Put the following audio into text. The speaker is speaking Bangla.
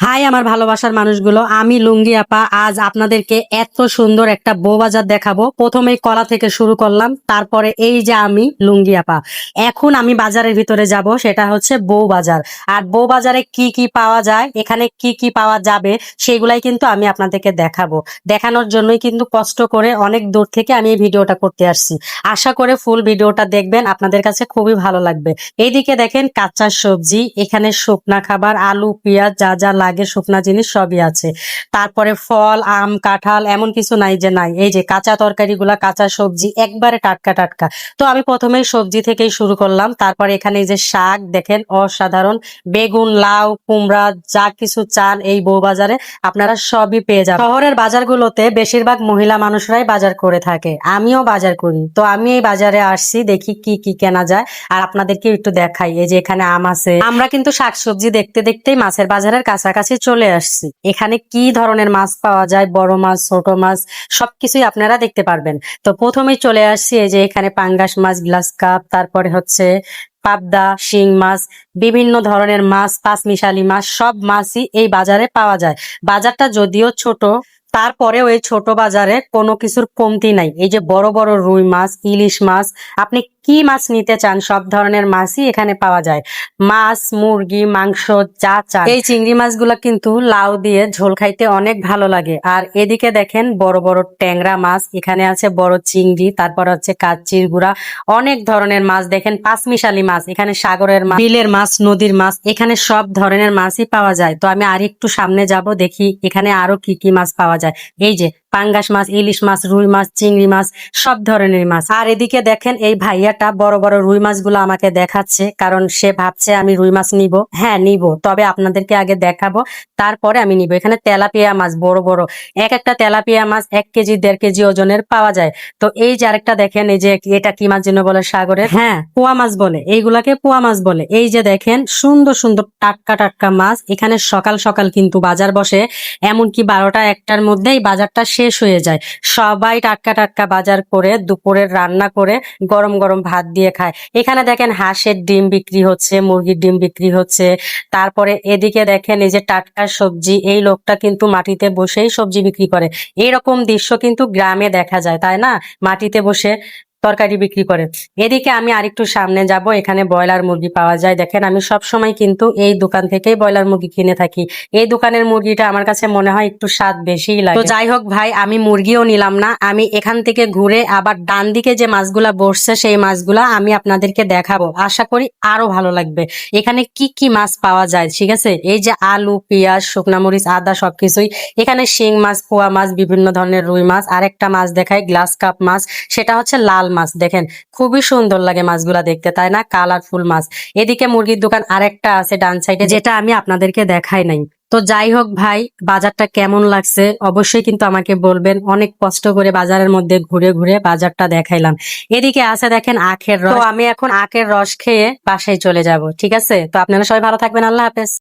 হাই আমার ভালোবাসার মানুষগুলো, আমি লুঙ্গি আপা আজ আপনাদেরকে এত সুন্দর একটা বউ বাজার দেখাবো। প্রথমেই কলা থেকে শুরু করলাম, তারপরে এই যে আমি লুঙ্গি আপা। এখন আমি বাজারের ভিতরে যাব, সেটা হচ্ছে বউ বাজার। আর বউ বাজারে কি কি পাওয়া যায়, এখানে কি কি পাওয়া যাবে, সেগুলাই কিন্তু আমি আপনাদেরকে দেখাবো। দেখানোর জন্যই কিন্তু কষ্ট করে অনেক দূর থেকে আমি এই ভিডিওটা করতে আসছি। আশা করে ফুল ভিডিওটা দেখবেন, আপনাদের কাছে খুবই ভালো লাগবে। এইদিকে দেখেন কাঁচা সবজি, এখানে শুকনা খাবার, আলু পেঁয়াজ যা যা লাগে শুকনা জিনিস সবই আছে। তারপরে ফল আম কাঁঠাল এমন কিছু নাই যে নাই, এই যে কাঁচা তরকারিগুলা কাঁচা সবজি একবারে টাটকা টাটকা। তো আমি প্রথমেই সবজি থেকেই শুরু করলাম। তারপরে এখানে এই যে শাক দেখেন অসাধারণ, বেগুন লাউ কুমড়া যা কিছু চান এই বউ বাজারে আপনারা সবই পেয়ে যাবেন। শহরের বাজারগুলোতে বেশিরভাগ মহিলা মানুষরাই বাজার করে থাকে, আমিও বাজার করি। তো আমি এই বাজারে আসছি, দেখি কি কি কেনা যায় আর আপনাদেরকে একটু দেখাই। এই যে এখানে আম আছে, আমরা কিন্তু শাকসবজি দেখতে দেখতেই মাছের বাজারের কাছাকাছি চলে আসছি। এখানে কি ধরনের মাছ পাওয়া যায়, বড় মাছ ছোট মাছ সবকিছুই আপনারা দেখতে পারবেন। তো প্রথমেই চলে আসছি, এই যে এখানে পাঙ্গাস মাছ গ্লাস কাপ, তারপরে হচ্ছে পাবদা শিং মাছ, বিভিন্ন ধরনের মাছ, পাঁচমিশালি মাছ, সব মাছই এই বাজারে পাওয়া যায়। বাজারটা যদিও ছোট, তারপরেও এই ছোট বাজারে কোনো কিছুর কমতি নাই। এই যে বড় বড় রুই মাছ, ইলিশ মাছ, আপনি কি মাছ নিতে চান সব ধরনের মাছই এখানে পাওয়া যায়। মাছ মুরগি মাংস যা চান। এই চিংড়ি মাছগুলা কিন্তু লাউ দিয়ে ঝোল খাইতে অনেক ভালো লাগে। আর এদিকে দেখেন বড় বড় ট্যাংরা মাছ, এখানে আছে বড় চিংড়ি, তারপর হচ্ছে কাচ্চির গুড়া, অনেক ধরনের মাছ দেখেন, পাঁচমিশালি মাছ, এখানে সাগরের মাছ, বিলের মাছ, নদীর মাছ, এখানে সব ধরনের মাছই পাওয়া যায়। তো আমি আর একটু সামনে যাব, দেখি এখানে আরো কি কি মাছ পাওয়া যায়। এই যে পাঙ্গাস মাছ, ইলিশ মাছ, রুই মাছ, চিংড়ি মাছ, সব ধরনের মাছ। আর এদিকে দেখেন এই ভাইয়াটা বড় বড় রুই মাছগুলো আমাকে দেখাচ্ছে, কারণ সে ভাবছে আমি রুই মাছ নিব। হ্যাঁ নিব, তবে আপনাদেরকে আগে দেখাবো, তারপরে আমি নিব। এখানে তেলাপিয়া মাছ বড় বড়, এক একটা তেলাপিয়া মাছ 1 কেজি 1.5 কেজি ওজনের পাওয়া যায়। তো এই যে আরেকটা দেখেন, এই যে এটা কি মাছ যেন বলে সাগরের, হ্যাঁ পোয়া মাছ বলে, এইগুলাকে পোয়া মাছ বলে। এই যে দেখেন সুন্দর সুন্দর টাটকা টাটকা মাছ। এখানে সকাল সকাল কিন্তু বাজার বসে, এমনকি 12টা 1টার মধ্যেই বাজারটা শেষ হয়ে যায়। সবাই টাটকা টাটকা বাজার করে দুপুরের রান্না করে গরম গরম ভাত দিয়ে খায়। এখানে দেখেন হাঁসের ডিম বিক্রি হচ্ছে, মুরগির ডিম বিক্রি হচ্ছে। তারপরে এদিকে দেখেন এই যে টাটকা সবজি, এই লোকটা কিন্তু মাটিতে বসেই সবজি বিক্রি করে। এইরকম দৃশ্য কিন্তু গ্রামে দেখা যায়, তাই না? মাটিতে বসে তরকারি বিক্রি করে। এদিকে আমি আরেকটু সামনে যাব, এখানে ব্রয়লার মুরগি পাওয়া যায়। দেখেন আমি সব সময় কিন্তু এই দোকান থেকেই ব্রয়লার মুরগি কিনে থাকি। এই দোকানের মুরগিটা আমার কাছে মনে হয় একটু স্বাদ বেশিই লাগে। তো যাই হোক ভাই, আমি মুরগিও নিলাম না, আমি এখান থেকে ঘুরে আবার ডান দিকে যে মাছগুলা বসছে সেই মাছগুলা আমি আপনাদেরকে দেখাবো। আশা করি আরো ভালো লাগবে। এখানে কি কি মাছ পাওয়া যায়, ঠিক আছে? এই যে আলু পেঁয়াজ শুকনা মরিচ আদা সবকিছুই। এখানে শিং মাছ পোয়া মাছ বিভিন্ন ধরনের রুই মাছ, আরেকটা মাছ দেখায় গ্লাস কাপ মাছ, সেটা হচ্ছে লাল মাছ। দেখেন খুবই সুন্দর লাগে মাছগুলা দেখতে, তাই না? কালারফুল মাছ। এদিকে মুরগির দোকান আরেকটা আছে ডান সাইডে, যেটা আমি আপনাদেরকে দেখাই নাই। তো যাই হোক ভাই, বাজারটা কেমন লাগছে অবশ্যই কিন্তু আমাকে বলবেন। অনেক কষ্ট করে বাজারের মধ্যে ঘুরে ঘুরে বাজারটা দেখাইলাম। এদিকে আছে দেখেন আখের রস। তো আমি এখন আখের রস খেয়ে বাসায় চলে যাব, ঠিক আছে? তো আপনারা সবাই ভালো থাকবেন, আল্লাহ হাফেজ।